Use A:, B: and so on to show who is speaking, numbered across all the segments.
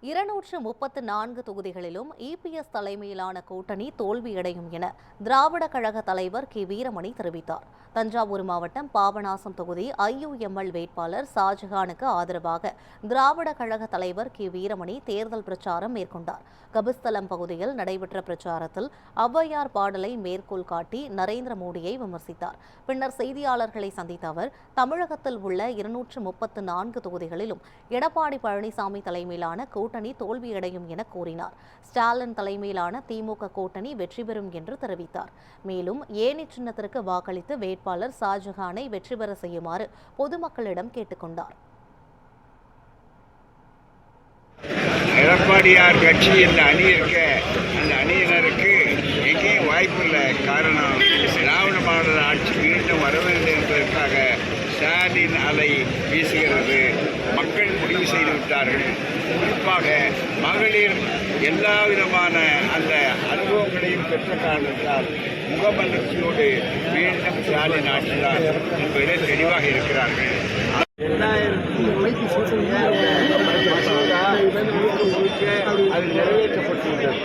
A: 234 தொகுதிகளிலும் இபிஎஸ் தலைமையிலான கூட்டணி தோல்வியடையும் என திராவிட கழக தலைவர் கி வீரமணி தெரிவித்தார். தஞ்சாவூர் மாவட்டம் பாபநாசம் தொகுதி ஐயுஎம்எல் வேட்பாளர் ஷாஜஹானுக்கு ஆதரவாக திராவிட கழக தலைவர் கி வீரமணி தேர்தல் பிரச்சாரம் மேற்கொண்டார். கபிஸ்தலம் பகுதியில் நடைபெற்ற பிரச்சாரத்தில் ஔவையார் பாடலை மேற்கோள் காட்டி நரேந்திர மோடியை விமர்சித்தார். பின்னர் செய்தியாளர்களை சந்தித்த அவர், தமிழகத்தில் உள்ள 234 தொகுதிகளிலும் எடப்பாடி பழனிசாமி தலைமையிலான கூட்டணி தோல்வியடையும் என கூறினார். ஸ்டாலின் தலைமையிலான திமுக கூட்டணி வெற்றி பெறும் என்று தெரிவித்தார். மேலும் ஏணி சின்னத்திற்கு வாக்களித்து வேட்பாளர் ஷாஜஹானை வெற்றி பெற செய்யுமாறு பொதுமக்களிடம் கேட்டுக்கொண்டார்.
B: எடப்பாடியார் கட்சி இந்த அணி இருக்க அந்த அணியினருக்கு எங்கேயும் வாய்ப்பில்லை. காரணம், திராவிட மாடல் ஆட்சி மீண்டும் வர வேண்டும் என்பதற்காக ஸ்டாலின் அலை வீசுகிறது. மக்கள் முடிவு செய்து விட்டார்கள். குறிப்பாக மகளிர் எல்லா விதமான அந்த அனுபவங்களையும் பெற்ற காரணத்தால் முகமலர்ச்சியோடு மீண்டும் ஸ்டாலின் ஆட்சிதான் என்பதை தெளிவாக இருக்கிறார்கள். அது நிறைவேற்றப்பட்டுள்ளது.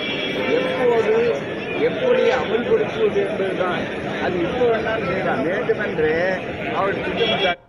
B: எப்படி அமல்படுத்துவது என்பதுதான். அது இப்போ வேண்டாம் செய்யலாம். வேண்டுமென்று அவர் திட்டமிட்டார்.